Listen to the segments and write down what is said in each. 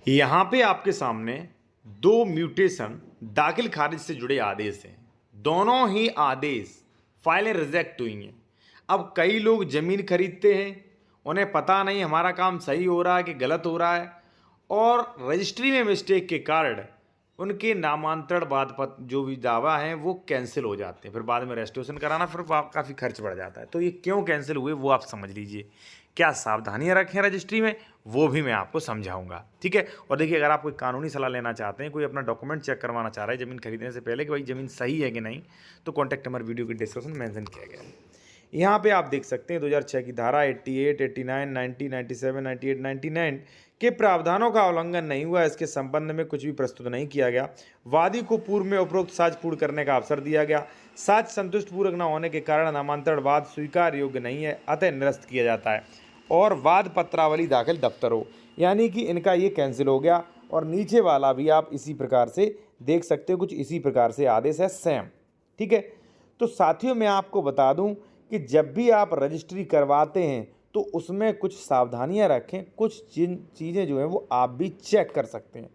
यहाँ पे आपके सामने दो म्यूटेशन दाखिल खारिज से जुड़े आदेश हैं। दोनों ही आदेश फाइलें रिजेक्ट हुई हैं। अब कई लोग ज़मीन खरीदते हैं, उन्हें पता नहीं हमारा काम सही हो रहा है कि गलत हो रहा है, और रजिस्ट्री में मिस्टेक के कारण उनके नामांतरण बाद जो भी दावा हैं वो कैंसिल हो जाते हैं। फिर बाद में रेस्टोरेशन कराना, फिर काफ़ी खर्च बढ़ जाता है। तो ये क्यों कैंसिल हुए वो आप समझ लीजिए। क्या सावधानियां रखें रजिस्ट्री में, वो भी मैं आपको समझाऊंगा, ठीक है। और देखिए, अगर आप कोई कानूनी सलाह लेना चाहते हैं, कोई अपना डॉक्यूमेंट चेक करवाना चाह रहा है ज़मीन खरीदने से पहले कि भाई ज़मीन सही है कि नहीं, तो कॉन्टैक्ट नंबर वीडियो के डिस्क्रिप्शन में मेंशन किया गया है। यहाँ पे आप देख सकते हैं 2006 की धारा 88, 89, 90, 97, 98, 99 के प्रावधानों का उल्लंघन नहीं हुआ। इसके संबंध में कुछ भी प्रस्तुत नहीं किया गया। वादी को पूर्व में उपरोक्त साक्ष्य पूर्ण करने का अवसर दिया गया। साक्ष्य संतुष्ट पूर्वक न होने के कारण नामांतरण वाद स्वीकार योग्य नहीं है, अतः निरस्त किया जाता है। और वाद पत्रावली दाखिल दफ्तर हो, यानी कि इनका ये कैंसिल हो गया। और नीचे वाला भी आप इसी प्रकार से देख सकते हो, कुछ इसी प्रकार से आदेश है सेम, ठीक है। तो साथियों, मैं आपको बता दूं कि जब भी आप रजिस्ट्री करवाते हैं तो उसमें कुछ सावधानियां रखें। कुछ चीज़ें जो हैं वो आप भी चेक कर सकते हैं।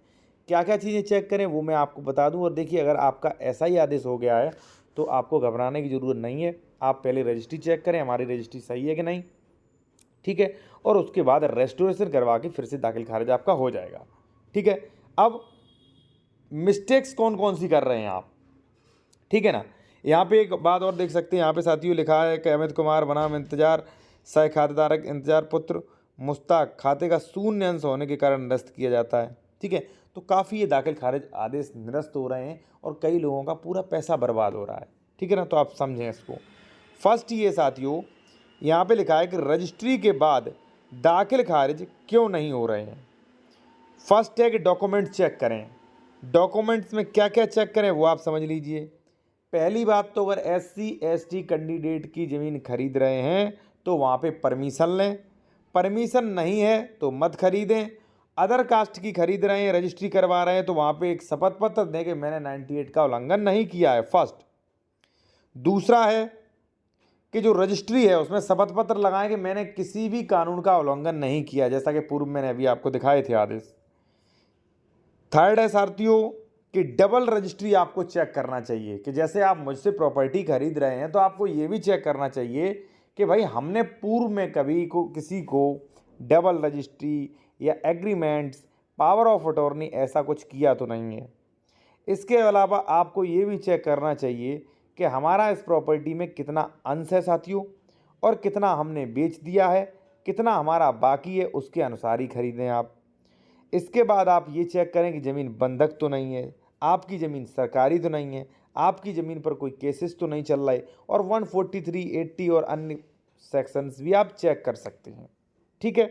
क्या क्या चीज़ें चेक करें वो मैं आपको बता दूं। और देखिए, अगर आपका ऐसा ही आदेश हो गया है तो आपको घबराने की ज़रूरत नहीं है। आप पहले रजिस्ट्री चेक करें, हमारी रजिस्ट्री सही है कि नहीं, ठीक है। और उसके बाद रेस्टोरेशन करवा के फिर से दाखिल खारिज आपका हो जाएगा, ठीक है। अब मिस्टेक्स कौन कौन सी कर रहे हैं आप, ठीक है ना। यहाँ पे एक बात और देख सकते हैं, यहाँ पे साथियों लिखा है कि अमित कुमार बनाम इंतजार सह खातेदारक इंतजार पुत्र मुश्ताक खाते का शून्य अंश होने के कारण निरस्त किया जाता है, ठीक है। तो काफ़ी ये दाखिल खारिज आदेश निरस्त हो रहे हैं और कई लोगों का पूरा पैसा बर्बाद हो रहा है, ठीक है ना। तो आप समझें इसको। फर्स्ट ये साथियों, यहाँ पे लिखा है कि रजिस्ट्री के बाद दाखिल खारिज क्यों नहीं हो रहे हैं। फर्स्ट है कि डॉक्यूमेंट चेक करें। डॉक्यूमेंट्स में क्या क्या चेक करें वो आप समझ लीजिए। पहली बात तो, अगर SC/ST कैंडिडेट की ज़मीन खरीद रहे हैं तो वहाँ पे परमिशन लें। परमिशन नहीं है तो मत खरीदें। अदर कास्ट की खरीद रहे हैं, रजिस्ट्री करवा रहे हैं, तो वहाँ पे एक शपथ पत्र दें कि मैंने 98 का उल्लंघन नहीं किया है, फर्स्ट। दूसरा है कि जो रजिस्ट्री है उसमें शपथ पत्र लगाएं कि मैंने किसी भी कानून का उल्लंघन नहीं किया, जैसा कि पूर्व मैंने अभी आपको दिखाए थे आदेश। थर्ड है साथियों कि डबल रजिस्ट्री आपको चेक करना चाहिए, कि जैसे आप मुझसे प्रॉपर्टी खरीद रहे हैं तो आपको ये भी चेक करना चाहिए कि भाई हमने पूर्व में कभी किसी को डबल रजिस्ट्री या एग्रीमेंट्स, पावर ऑफ अटॉर्नी ऐसा कुछ किया तो नहीं है। इसके अलावा आपको ये भी चेक करना चाहिए कि हमारा इस प्रॉपर्टी में कितना अंश है साथियों, और कितना हमने बेच दिया है, कितना हमारा बाकी है, उसके अनुसार ही खरीदें आप। इसके बाद आप ये चेक करें कि ज़मीन बंधक तो नहीं है, आपकी ज़मीन सरकारी तो नहीं है, आपकी ज़मीन पर कोई केसेस तो नहीं चल रहे। और 143, 80 और अन्य सेक्शंस भी आप चेक कर सकते हैं, ठीक है।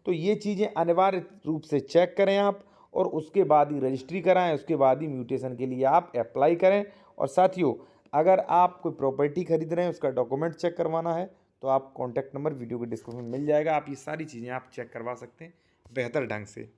तो ये चीज़ें अनिवार्य रूप से चेक करें आप, और उसके बाद ही रजिस्ट्री कराएं, उसके बाद ही म्यूटेशन के लिए आप अप्लाई करें। और साथियों, अगर आप कोई प्रॉपर्टी खरीद रहे हैं, उसका डॉक्यूमेंट चेक करवाना है, तो आप कॉन्टैक्ट नंबर वीडियो के डिस्क्रिप्शन में मिल जाएगा। आप ये सारी चीज़ें आप चेक करवा सकते हैं बेहतर ढंग से।